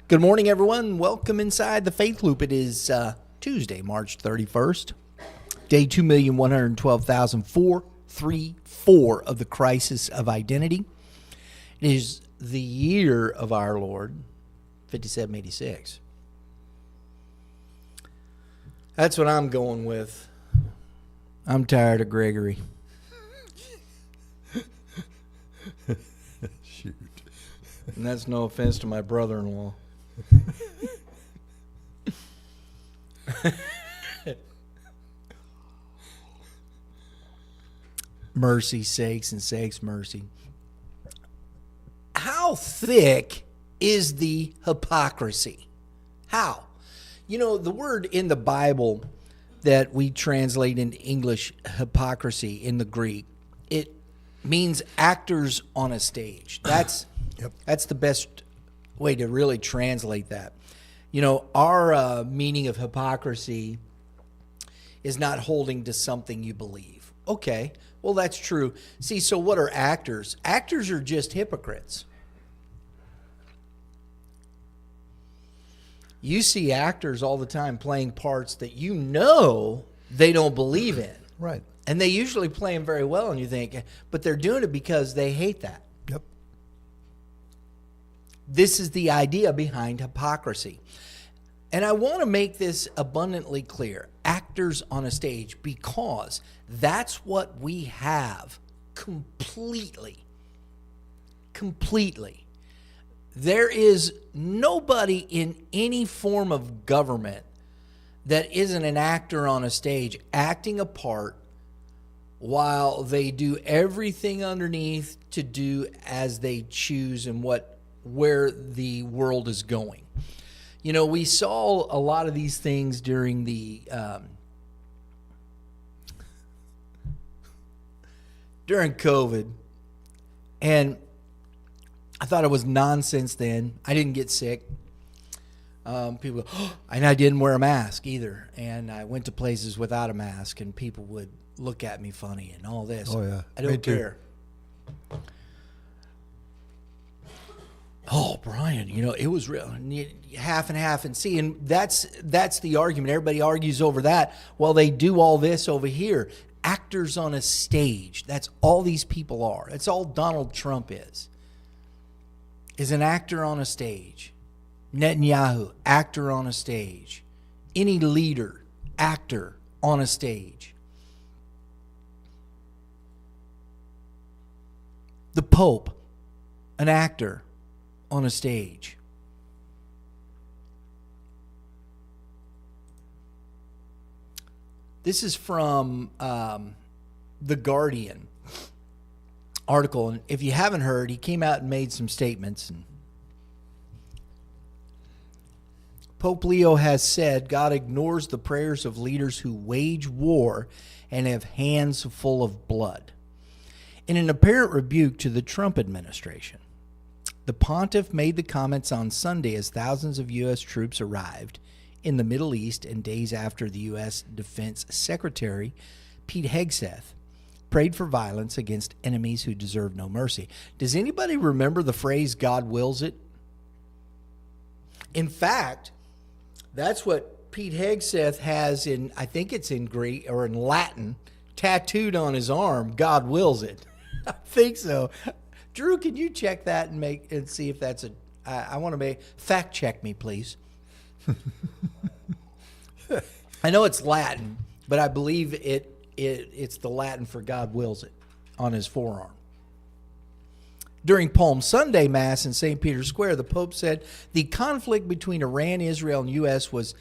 Good morning, everyone. Welcome inside the Faith Loop. It is Tuesday, March 31st, day 2,112,434 of the crisis of identity. It is the year of our Lord, 5786. That's what I'm going with. I'm tired of Gregory. Shoot. And that's no offense to my brother-in-law. Mercy sakes and sakes mercy. How thick is the hypocrisy? How? You know, the word in the Bible that we translate in English, hypocrisy, in the Greek, it means actors on a stage. That's the best way to really translate that. You know, our meaning of hypocrisy is not holding to something you believe. Okay, well, that's true. See, so what are actors? Actors are just hypocrites. You see actors all the time playing parts that you know they don't believe in. Right. And they usually play them very well, and you think, but they're doing it because they hate that. Yep. This is the idea behind hypocrisy. And I want to make this abundantly clear. Actors on a stage, because that's what we have completely. Completely. There is nobody in any form of government that isn't an actor on a stage acting a part while they do everything underneath to do as they choose and where the world is going. You know, we saw a lot of these things during the during COVID, and I thought it was nonsense then. I didn't get sick. People go, oh, and I didn't wear a mask either. And I went to places without a mask, and people would look at me funny and all this. Oh, yeah. I don't care. Oh, Brian, you know, it was real, half and half. And see, and that's the argument. Everybody argues over that while they do all this over here. Actors on a stage. That's all these people are. That's all Donald Trump is an actor on a stage. Netanyahu, actor on a stage. Any leader, actor on a stage. The Pope, an actor on a stage. This is from The Guardian article, and if you haven't heard, he came out and made some statements. And Pope Leo has said God ignores the prayers of leaders who wage war and have hands full of blood. In an apparent rebuke to the Trump administration, the pontiff made the comments on Sunday as thousands of U.S. troops arrived in the Middle East and days after the U.S. Defense Secretary Pete Hegseth prayed for violence against enemies who deserve no mercy. Does anybody remember the phrase, God wills it? In fact, that's what Pete Hegseth has in, I think it's in Greek or in Latin, tattooed on his arm, God wills it. I think so. Drew, can you check that and see if that's I want to fact check me, please. I know it's Latin, but I believe it's the Latin for God wills it on his forearm. During Palm Sunday Mass in St. Peter's Square, the Pope said the conflict between Iran, Israel, and U.S. was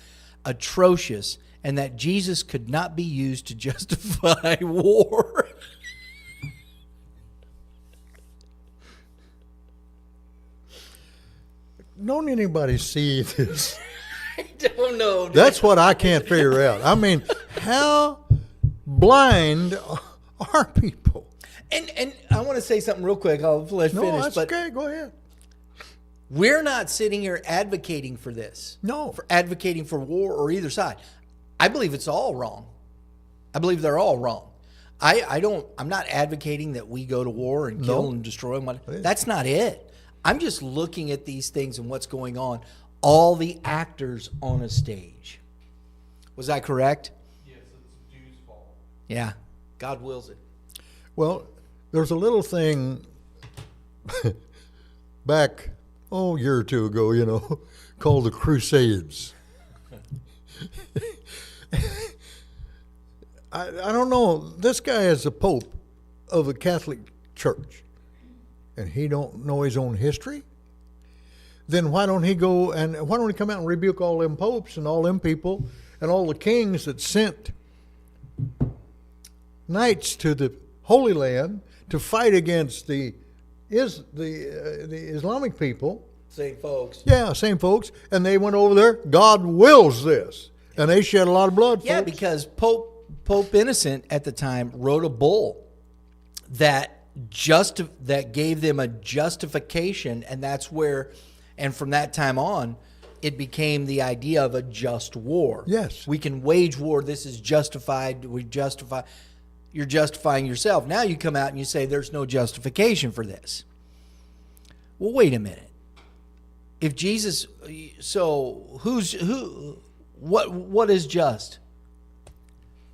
atrocious and that Jesus could not be used to justify war. Don't anybody see this? I don't know. That's what I can't figure out. I mean, how blind are people? And I want to say something real quick. I'll let you finish. No, that's okay. Go ahead. We're not sitting here advocating for this. No. For advocating for war or either side. I believe it's all wrong. I believe they're all wrong. I'm not advocating that we go to war and kill and destroy them. That's not it. I'm just looking at these things and what's going on all the actors on a stage. Was I correct? Yes, it's Jew's fault. Yeah. God wills it. Well, there's a little thing back, a year or two ago, called the Crusades. I don't know. This guy is a pope of a Catholic church, and he don't know his own history. Then why don't he come out and rebuke all them popes and all them people and all the kings that sent knights to the Holy Land to fight against the Islamic people? Same folks. Yeah, same folks. And they went over there. God wills this. And they shed a lot of blood, Yeah, folks. because Pope Innocent at the time wrote a bull that gave them a justification, and that's where, and from that time on, it became the idea of a just war. Yes. We can wage war. This is justified. You're justifying yourself. Now you come out and you say there's no justification for this. Well, wait a minute. If Jesus, so what is just?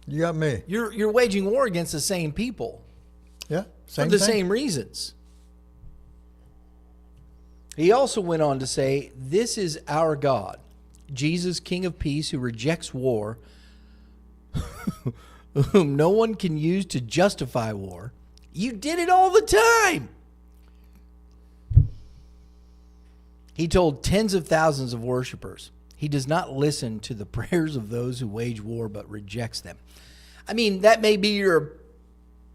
You got me. You're waging war against the same people Yeah, for the same reasons. He also went on to say, "This is our God, Jesus, King of Peace, who rejects war, whom no one can use to justify war. You did it all the time." He told tens of thousands of worshipers, he does not listen to the prayers of those who wage war, but rejects them. I mean, that may be your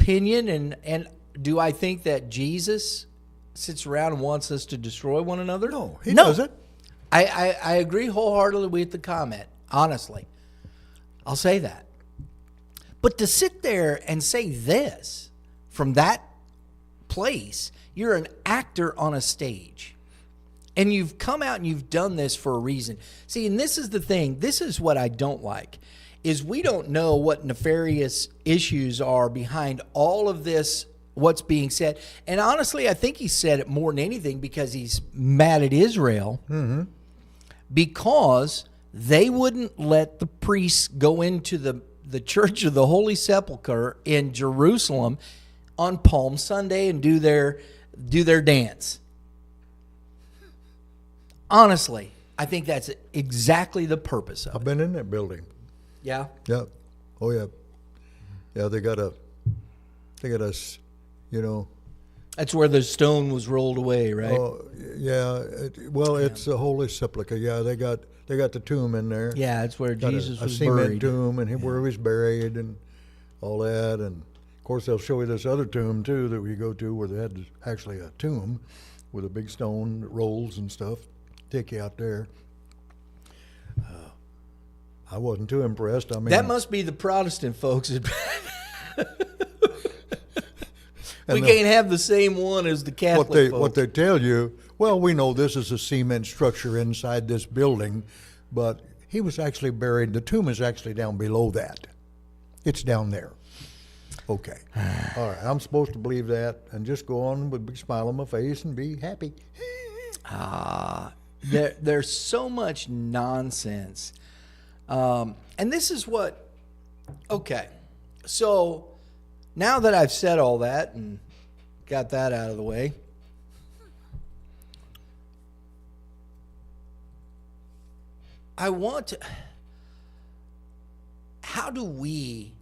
opinion, and do I think that Jesus sits around and wants us to destroy one another? No, he doesn't. I agree wholeheartedly with the comment, honestly. I'll say that. But to sit there and say this from that place, you're an actor on a stage. And you've come out and you've done this for a reason. See, and this is the thing. This is what I don't like, is we don't know what nefarious issues are behind all of this, what's being said. And honestly, I think he said it more than anything because he's mad at Israel. Mm-hmm. Because they wouldn't let the priests go into the Church of the Holy Sepulchre in Jerusalem on Palm Sunday and do their dance. Honestly, I think that's exactly the purpose of I've it. been in that building. Yeah? Yeah. Oh, yeah. Yeah, they got us, That's where the stone was rolled away, right? Oh, yeah. It's a Holy Sepulchre. Yeah, they got the tomb in there. Yeah, it's where Got Jesus a was cement buried. tomb, and where he was buried, and all that. And of course, they'll show you this other tomb too that we go to, where they had actually a tomb with a big stone that rolls and stuff. Take you out there. I wasn't too impressed. I mean, That must be the Protestant folks. We And can't have the same one as the Catholic folks. what they tell you, well, we know this is a cement structure inside this building, but he was actually buried. The tomb is actually down below that. It's down there. Okay. All right. I'm supposed to believe that and just go on with a big smile on my face and be happy. There's so much nonsense. And this is what, okay. So now that I've said all that and got that out of the way, I want to, how do we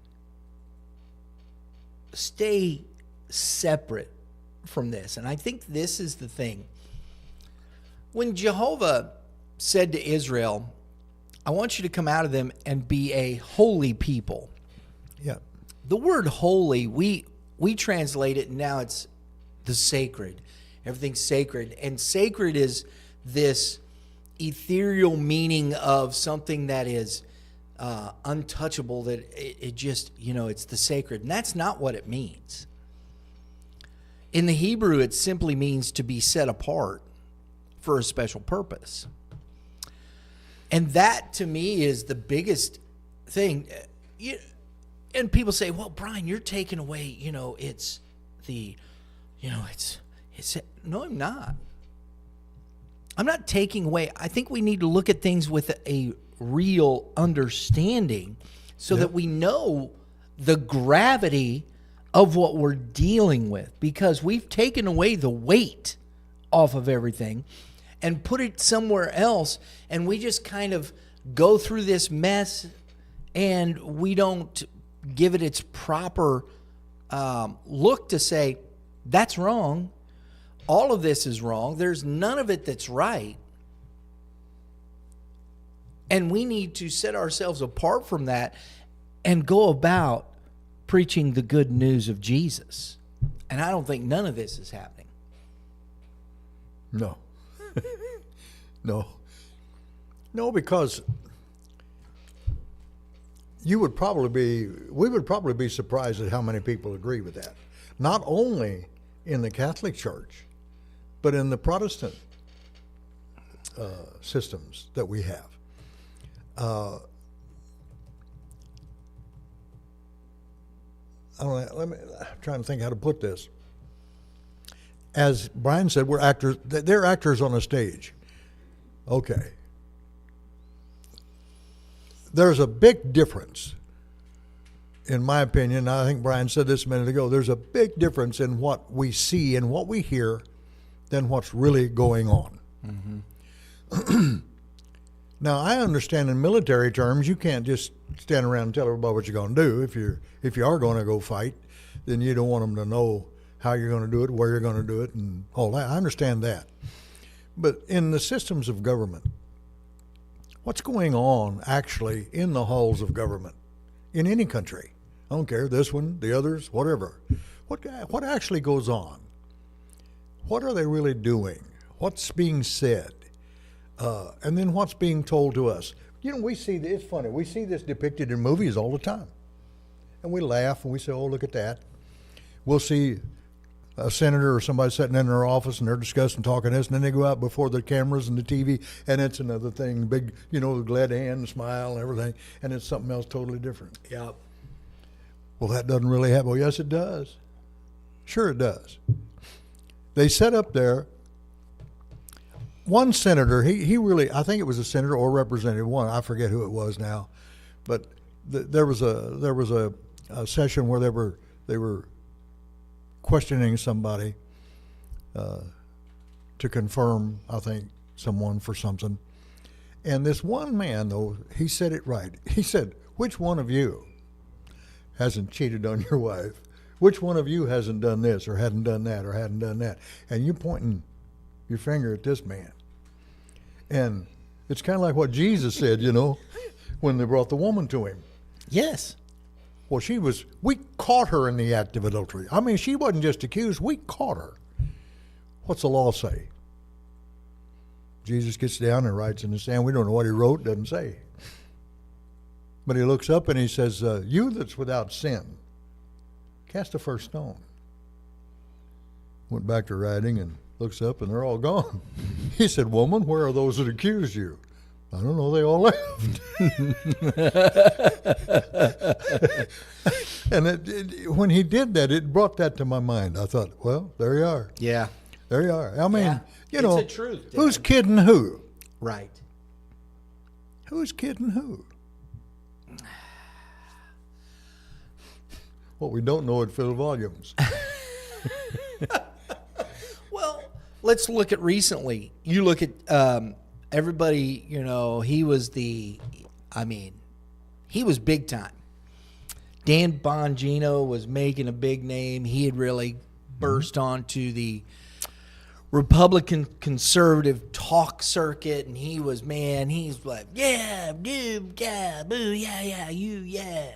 stay separate from this? And I think this is the thing. When Jehovah said to Israel, I want you to come out of them and be a holy people. Yeah. The word holy, we translate it, and now it's the sacred. Everything's sacred. And sacred is this ethereal meaning of something that is untouchable, that it just, it's the sacred. And that's not what it means. In the Hebrew, it simply means to be set apart for a special purpose. And that, to me, is the biggest thing. And people say, well, Brian, you're taking away, it's the, it's, no, I'm not. I'm not taking away. I think we need to look at things with a real understanding so that we know the gravity of what we're dealing with, because we've taken away the weight off of everything and put it somewhere else, and we just kind of go through this mess and we don't give it its proper look to say, that's wrong. All of this is wrong. There's none of it that's right. And we need to set ourselves apart from that and go about preaching the good news of Jesus. And I don't think none of this is happening. No. No, because we would probably be surprised at how many people agree with that. Not only in the Catholic Church, but in the Protestant systems that we have. I'm trying to think how to put this. As Brian said, we're actors. They're actors on a stage. Okay. There's a big difference, in my opinion. I think Brian said this a minute ago. There's a big difference in what we see and what we hear than what's really going on. Mm-hmm. Now, I understand in military terms, you can't just stand around and tell everybody what you're going to do. If you are going to go fight, then you don't want them to know how you're going to do it, where you're going to do it, and all that. I understand that. But in the systems of government, what's going on actually in the halls of government in any country? I don't care, this one, the others, whatever. What actually goes on? What are they really doing? What's being said? And then what's being told to us? You know, it's funny, we see this depicted in movies all the time. And we laugh and we say, oh, look at that. We'll see a senator or somebody sitting in their office and they're discussing, talking this, and then they go out before the cameras and the TV, and it's another thing, big, the glad hand and smile and everything, and it's something else totally different. Yeah. Well, that doesn't really happen. Well, yes, it does. Sure it does. They set up there, one senator, he really, I think it was a senator or representative, one, I forget who it was now, but there was a session where they were questioning somebody to confirm, I think, someone for something. And this one man, though, he said it right. He said, which one of you hasn't cheated on your wife? Which one of you hasn't done this or hadn't done that or hadn't done that? And you're pointing your finger at this man. And it's kind of like what Jesus said, when they brought the woman to him. Yes. Well, we caught her in the act of adultery. I mean, she wasn't just accused, we caught her. What's the law say? Jesus gets down and writes in the sand. We don't know what he wrote, doesn't say. But he looks up and he says, you that's without sin, cast the first stone. Went back to writing and looks up and they're all gone. He said, woman, where are those that accused you? I don't know, they all left. And when he did that, it brought that to my mind. I thought, well, there you are. Yeah. There you are. I mean, it's the truth, Dad. Who's kidding who? Right. Who's kidding who? What we don't know would fill volumes. Well, let's look at recently. You look at everybody, he was he was big time. Dan Bongino was making a big name. He had really burst onto the Republican conservative talk circuit, and he's like, yeah, dude, yeah, boo, yeah, you, yeah.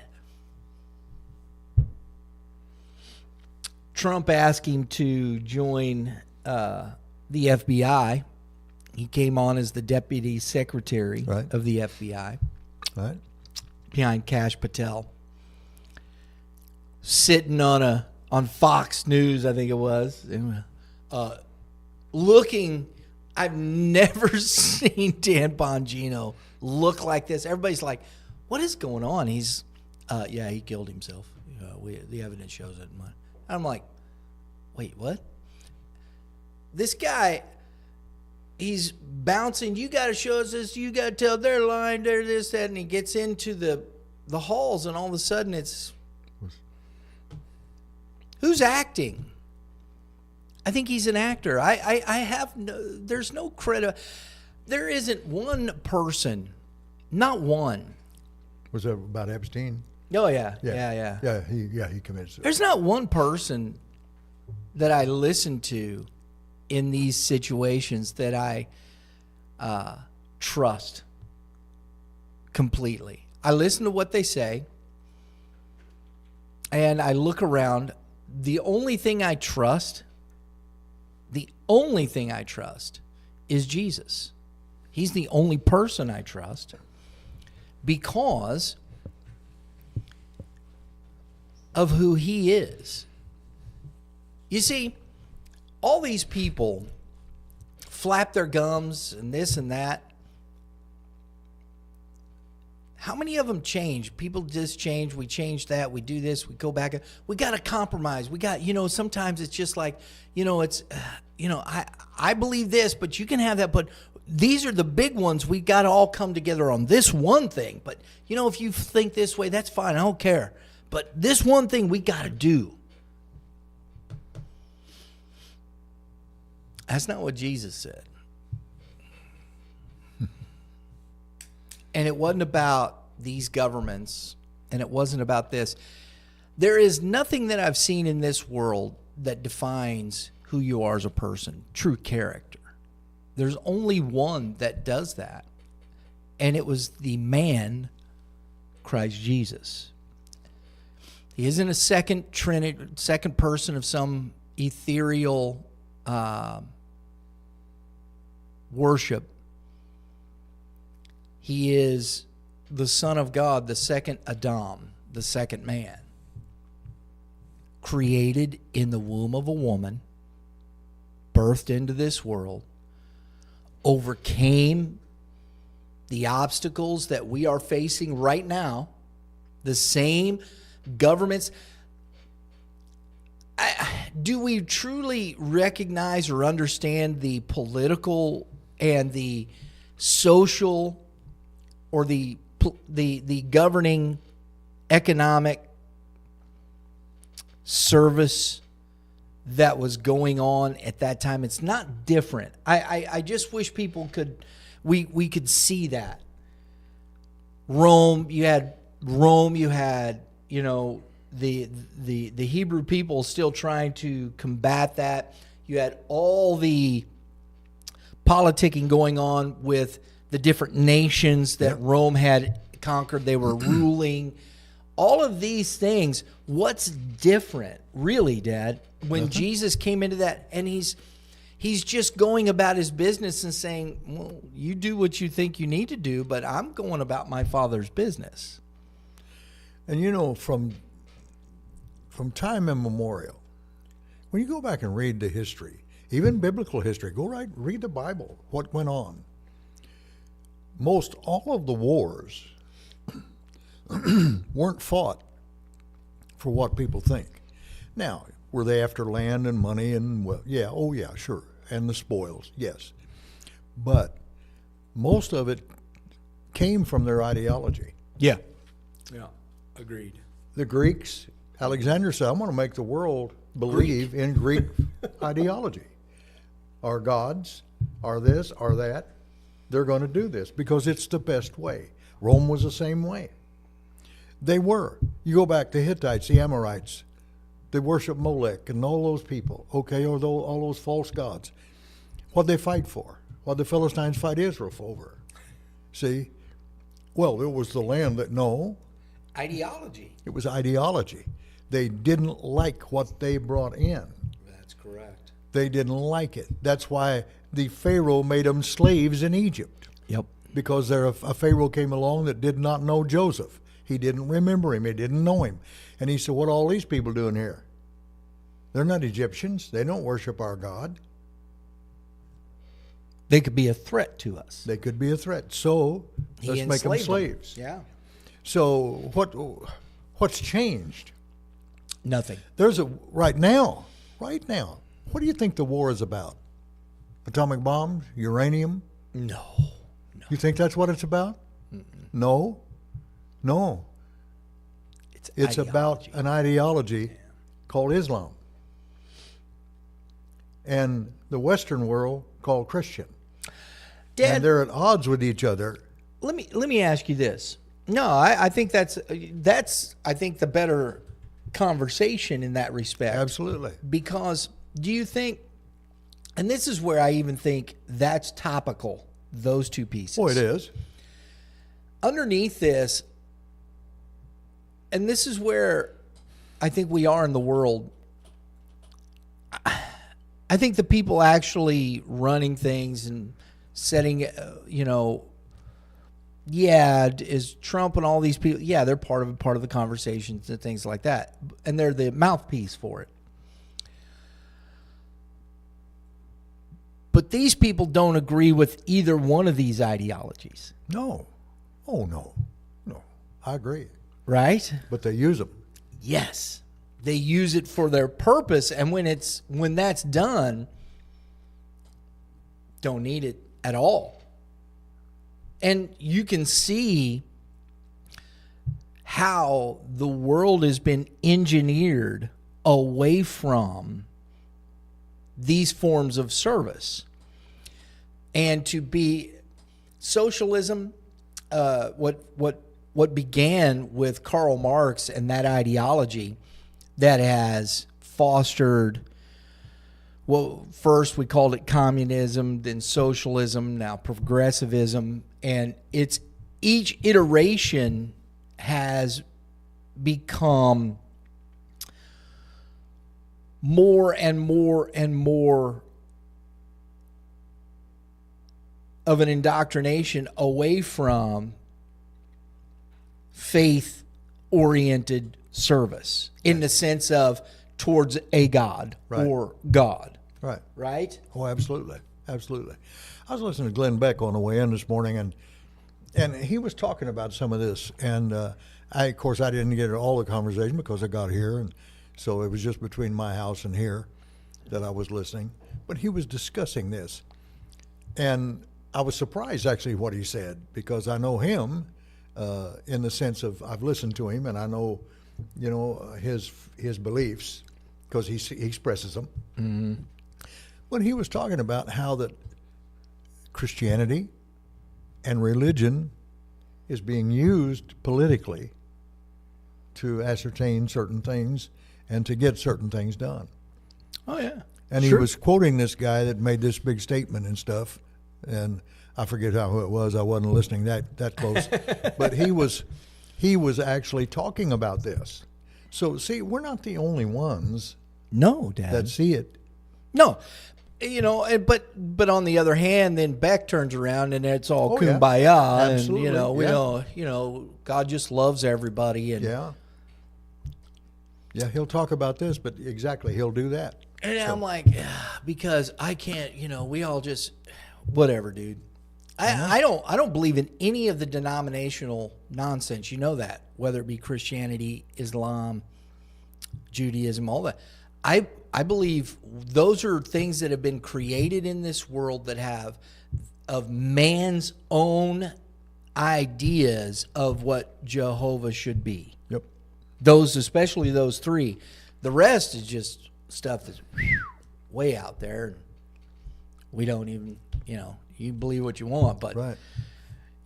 Trump asked him to join the FBI. He came on as the deputy secretary of the FBI, right, behind Kash Patel, sitting on Fox News, I think it was, looking. I've never seen Dan Bongino look like this. Everybody's like, "What is going on?" He's, he killed himself. The evidence shows it. I'm like, wait, what? This guy, he's bouncing. You got to show us this. You got to tell their line. They're this, that, and he gets into the halls, and all of a sudden it's who's acting. I think he's an actor. I have no. There's no credit. There isn't one person, not one. Was that about Epstein? Oh yeah. He committed suicide. There's not one person that I listen to in these situations that I trust completely. I listen to what they say, and I look around. The only thing I trust is Jesus. He's the only person I trust because of who he is. You see, all these people flap their gums and this and that. How many of them change? People just change. We change that. We do this. We go back. We got to compromise. We got, sometimes it's just like, it's, I believe this, but you can have that. But these are the big ones. We got to all come together on this one thing. But, if you think this way, that's fine. I don't care. But this one thing we got to do. That's not what Jesus said. And it wasn't about these governments, and it wasn't about this. There is nothing that I've seen in this world that defines who you are as a person, true character. There's only one that does that, and it was the man, Christ Jesus. He isn't a second person of some ethereal worship. He is the Son of God, the second Adam, the second man, created in the womb of a woman, birthed into this world, overcame the obstacles that we are facing right now, the same governments. Do we truly recognize or understand the political and the social or the governing economic service that was going on at that time? It's not different. I just wish people we could see that. You had the Hebrew people still trying to combat that. You had all the politicking going on with the different nations that Rome had conquered. They were ruling. All of these things. What's different, really, Dad, when Jesus came into that, and he's just going about his business and saying, well, you do what you think you need to do, but I'm going about my Father's business. And from time immemorial, when you go back and read the history, even biblical history, read the Bible, what went on. Most all of the wars weren't fought for what people think. Now, were they after land and money and, sure, and the spoils, yes. But most of it came from their ideology. Yeah, agreed. The Greeks, Alexander said, I'm going to make the world believe in Greek ideology. Our gods are this, are that. They're going to do this because it's the best way. Rome was the same way. They were. You go back to Hittites, the Amorites. They worship Molech and all those people, okay, or all those false gods. What'd they fight for? What'd the Philistines fight Israel over? See? Well, it was the land that, no. Ideology. It was ideology. They didn't like what they brought in. That's correct. They didn't like it. That's why the Pharaoh made them slaves in Egypt. Yep. Because a Pharaoh came along that did not know Joseph. He didn't remember him. He didn't know him. And he said, what are all these people doing here? They're not Egyptians. They don't worship our God. They could be a threat to us. They could be a threat. So let's make them slaves. Yeah. So what's changed? Nothing. Right now, what do you think the war is about? Atomic bombs, uranium. No. You think that's what it's about? No. No. It's about ideology. an ideology called Islam. And the Western world called Christian. Dad, And they're at odds with each other. let me ask you this. No, I think that's I think the better conversation in that respect. Absolutely. Because do you think, and this is where I even think that's topical, those two pieces. Oh, it is. Underneath this, and this is where I think we are in the world. I think the people actually running things and setting, is Trump and all these people, they're part of the conversations and things like that. And they're the mouthpiece for it. But these people don't agree with either one of these ideologies. No. Oh, no. No. I agree. Right? But they use them. Yes. They use it for their purpose, and when that's done, don't need it at all. And you can see how the world has been engineered away from these forms of service. And to be socialism, what began with Karl Marx and that ideology that has fostered, well, first we called it communism, then socialism, now progressivism, and it's each iteration has become more and more and more of an indoctrination away from faith-oriented service in the sense of towards a God or God. Right. Right? Oh, absolutely. Absolutely. I was listening to Glenn Beck on the way in this morning, and he was talking about some of this. And of course, I didn't get all the conversation because I got here, and so it was just between my house and here that I was listening. But he was discussing this. And I was surprised, actually, what he said, because I know him in the sense of I've listened to him, and I know, his beliefs because he expresses them. Mm-hmm. But he was talking about how that Christianity and religion is being used politically to ascertain certain things and to get certain things done. Oh, yeah. And he was quoting this guy that made this big statement and stuff, and I forget who it was. I wasn't listening that close, but he was actually talking about this. So see, we're not the only ones. No, Dad. That see it. No. But on the other hand, then Beck turns around and it's all kumbaya, yeah. Absolutely. and God just loves everybody, and he'll talk about this, but exactly, he'll do that. And I'm like, because I can't, we all just whatever, dude. I don't believe in any of the denominational nonsense. You know that, whether it be Christianity, Islam, Judaism, all that. I believe those are things that have been created in this world that have of man's own ideas of what Jehovah should be. Yep. Those, especially those three. The rest is just stuff that's way out there. We don't even, you believe what you want, but right.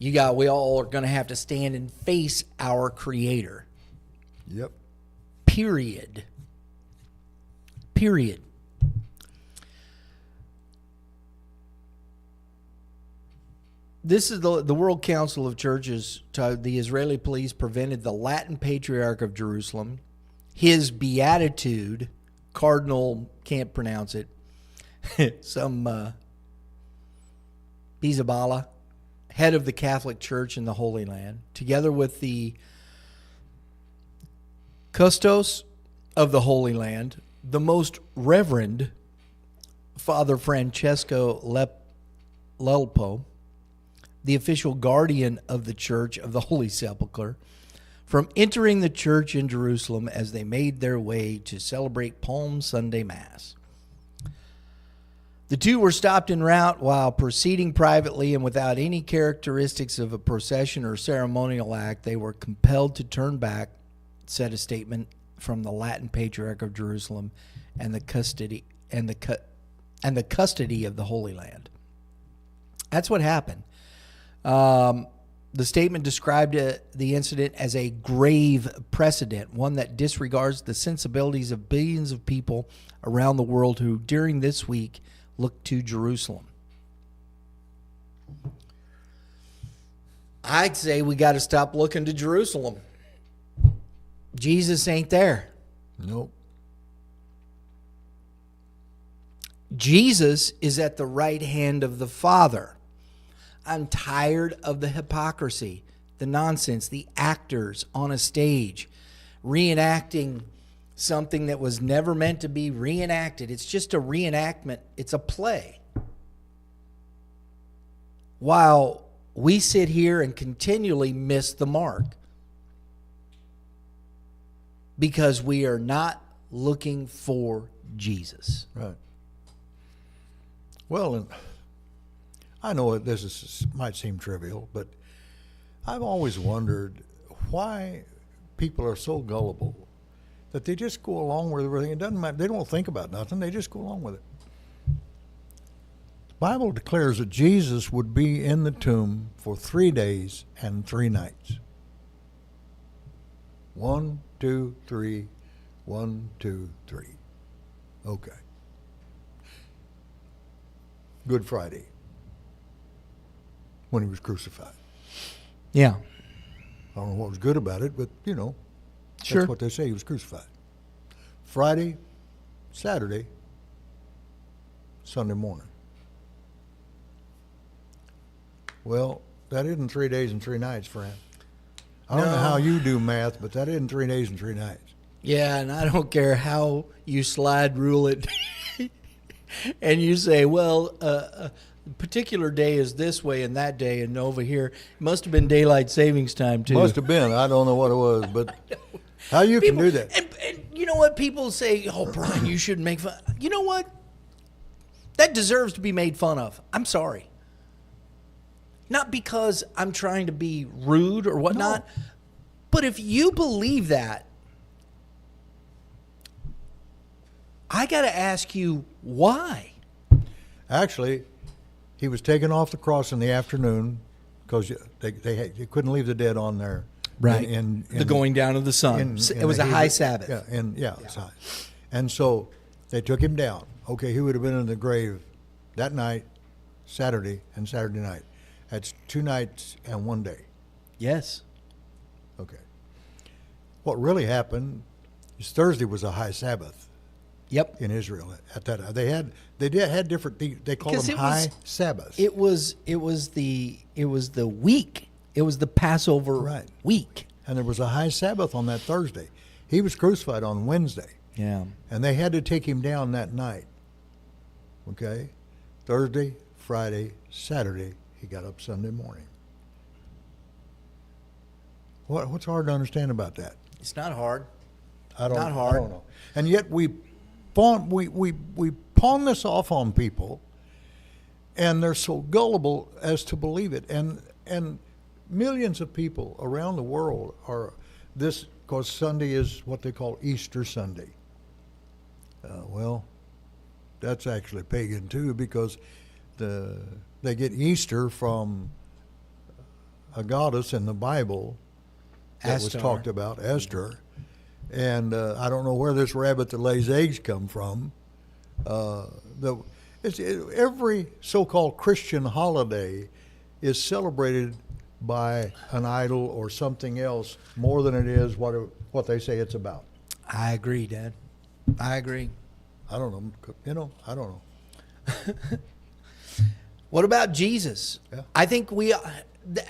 we all are going to have to stand and face our Creator. Yep. Period. This is the World Council of Churches. The Israeli police prevented the Latin Patriarch of Jerusalem, his beatitude, Cardinal, can't pronounce it, some Bizabala, head of the Catholic Church in the Holy Land, together with the Custos of the Holy Land, the Most Reverend Father Francesco Lelpo, the official guardian of the Church of the Holy Sepulchre, from entering the church in Jerusalem as they made their way to celebrate Palm Sunday Mass. The two were stopped en route while proceeding privately, and without any characteristics of a procession or ceremonial act, they were compelled to turn back, said a statement from the Latin Patriarch of Jerusalem, and the custody of the Holy Land. That's what happened. The statement described the incident as a grave precedent, one that disregards the sensibilities of billions of people around the world who, during this week, look to Jerusalem. I'd say we got to stop looking to Jerusalem. Jesus ain't there. Nope. Jesus is at the right hand of the Father. I'm tired of the hypocrisy, the nonsense, the actors on a stage reenacting something that was never meant to be reenacted. It's just a reenactment. It's a play. While we sit here and continually miss the mark because we are not looking for Jesus. Right. Well, and I know might seem trivial, but I've always wondered why people are so gullible that they just go along with everything. It doesn't matter. They don't think about nothing. They just go along with it. The Bible declares that Jesus would be in the tomb for 3 days and 3 nights. 1, 2, 3, 1, 2, 3. Okay. Good Friday, when he was crucified. Yeah. I don't know what was good about it, but, Sure. that's what they say. He was crucified. Friday, Saturday, Sunday morning. Well, that isn't 3 days and 3 nights, friend. I don't know how you do math, but that isn't 3 days and 3 nights. Yeah, and I don't care how you slide rule it. And you say, well, a particular day is this way and that day, and over here it must have been daylight savings time too. Must have been. I don't know what it was, but how you can do that? And you know what? People say, oh, Brian, you shouldn't make fun. You know what? That deserves to be made fun of. I'm sorry. Not because I'm trying to be rude or whatnot, but if you believe that, I got to ask you why. Actually, he was taken off the cross in the afternoon because they couldn't leave the dead on there. Right. In the going down of the sun. It was a high Sabbath. Yeah, it's high. And so they took him down. Okay, he would have been in the grave that night, Saturday and Saturday night. That's 2 nights and 1 day. Yes. Okay. What really happened is Thursday was a high Sabbath. Yep. In Israel at that time. They had different. They called them high Sabbaths. It was the week. It was the Passover week. And there was a high Sabbath on that Thursday. He was crucified on Wednesday. Yeah. And they had to take him down that night. Okay? Thursday, Friday, Saturday, he got up Sunday morning. What's hard to understand about that? It's not hard. Not hard. I don't know. And yet we pawn this off on people, and they're so gullible as to believe it. And millions of people around the world are this, because Sunday is what they call Easter Sunday. Well, that's actually pagan too, because they get Easter from a goddess in the Bible that was talked about, Esther. And I don't know where this rabbit that lays eggs come from. Every so-called Christian holiday is celebrated by an idol or something else more than it is what they say it's about. I agree, Dad. I agree. I don't know. I don't know. What about Jesus? Yeah. I think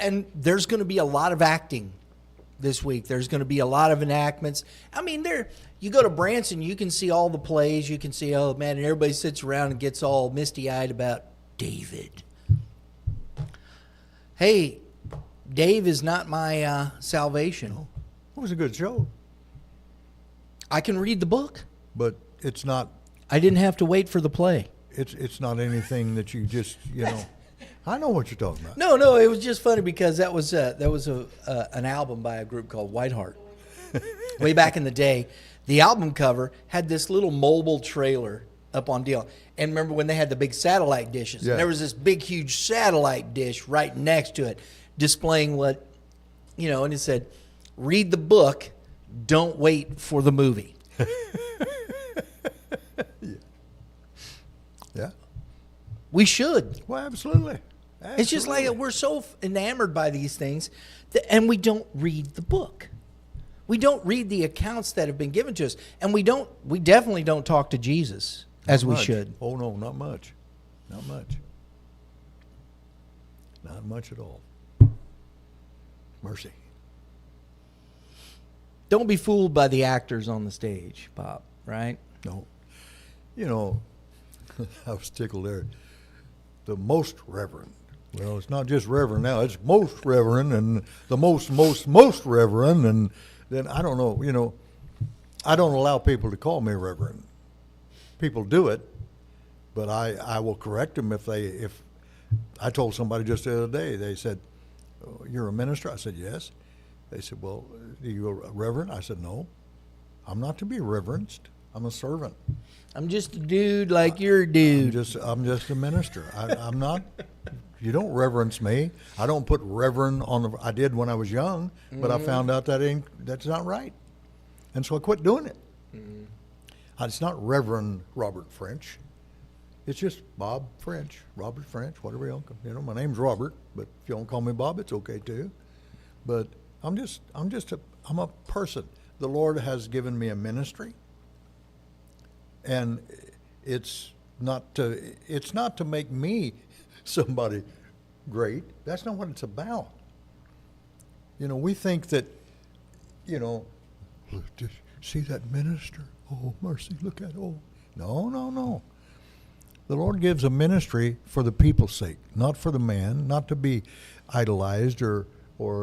and there's going to be a lot of acting this week. There's going to be a lot of enactments. I mean, you go to Branson, you can see all the plays. You can see, oh, man, and everybody sits around and gets all misty-eyed about David. Hey, Dave is not my salvation. It was a good show. I can read the book. But it's not. I didn't have to wait for the play. it's not anything that you just, I know what you're talking about. No, it was just funny because that was an album by a group called Whiteheart. Way back in the day, the album cover had this little mobile trailer up on deal. And remember when they had the big satellite dishes? Yeah. There was this big, huge satellite dish right next to it, displaying what, and it said, "Read the book, don't wait for the movie." Yeah. We should. Well, absolutely. It's just like we're so enamored by these things, and we don't read the book. We don't read the accounts that have been given to us, and we definitely don't talk to Jesus as we should. Oh no, not much. Not much. Not much at all. Mercy. Don't be fooled by the actors on the stage, Bob, right? No. I was tickled there. The most reverend. Well, it's not just reverend now. It's most reverend and the most reverend. And then I don't know, I don't allow people to call me reverend. People do it, but I will correct them if I told somebody just the other day, they said, "Oh, you're a minister?" I said, "Yes." They said, "Well, are you a reverend?" I said, "No, I'm not to be reverenced. I'm a servant. I'm just a dude like you're a dude." I'm just a minister. I'm not. You don't reverence me. I don't put reverend on the. I did when I was young, but I found out that's not right, and so I quit doing it. It's not Reverend Robert French. It's just Bob French, Robert French, whatever you want. My name's Robert, but if you don't call me Bob, it's okay too. But I'm a person. The Lord has given me a ministry, and it's not to make me somebody great. That's not what it's about. We think that, see that minister? Oh, mercy, look at it. Oh, no. The Lord gives a ministry for the people's sake, not for the man, not to be idolized or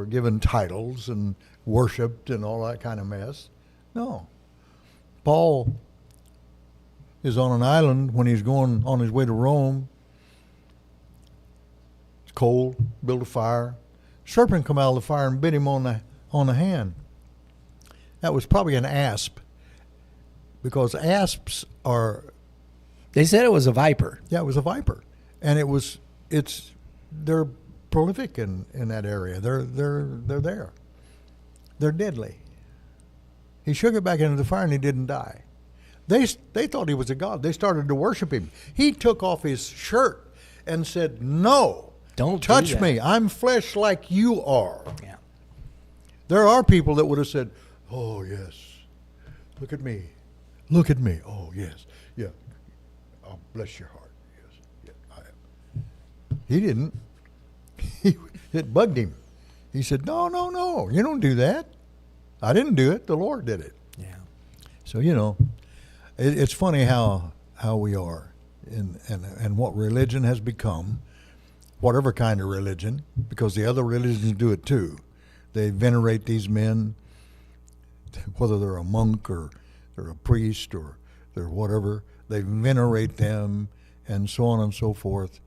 given titles and worshipped and all that kind of mess. No. Paul is on an island when he's going on his way to Rome. It's cold, build a fire. Serpent come out of the fire and bit him on the hand. That was probably an asp, because asps are. They said it was a viper. Yeah, it was a viper, and they're prolific in that area. They're there. They're deadly. He shook it back into the fire and he didn't die. They thought he was a god. They started to worship him. He took off his shirt and said, "No, don't touch do me. I'm flesh like you are." Yeah. There are people that would have said, "Oh yes, look at me, look at me. Oh yes, yeah. Oh, bless your heart. Yes, yeah, I am." He didn't. It bugged him. He said, "No, you don't do that. I didn't do it. The Lord did it." Yeah. So it's funny how we are, and what religion has become, whatever kind of religion, because the other religions do it too. They venerate these men, whether they're a monk or they're a priest or they're whatever. They venerate them and so on and so forth.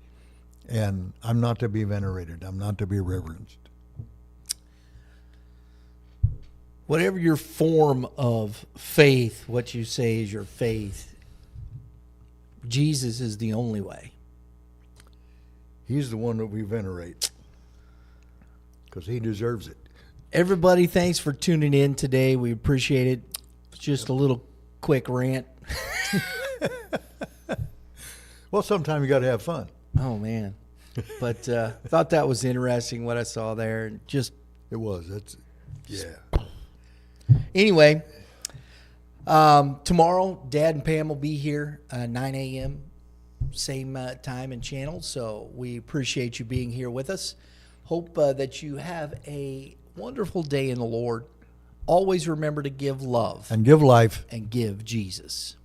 And I'm not to be venerated. I'm not to be reverenced. Whatever your form of faith, what you say is your faith, Jesus is the only way. He's the one that we venerate because he deserves it. Everybody, thanks for tuning in today. We appreciate it. It's just a little quick rant. Well, sometimes you got to have fun. Oh, man. But thought that was interesting what I saw there. It was. Yeah. Anyway, tomorrow, Dad and Pam will be here 9 a.m., same time and channel. So we appreciate you being here with us. Hope that you have a wonderful day in the Lord. Always remember to give love And give life. and give Jesus.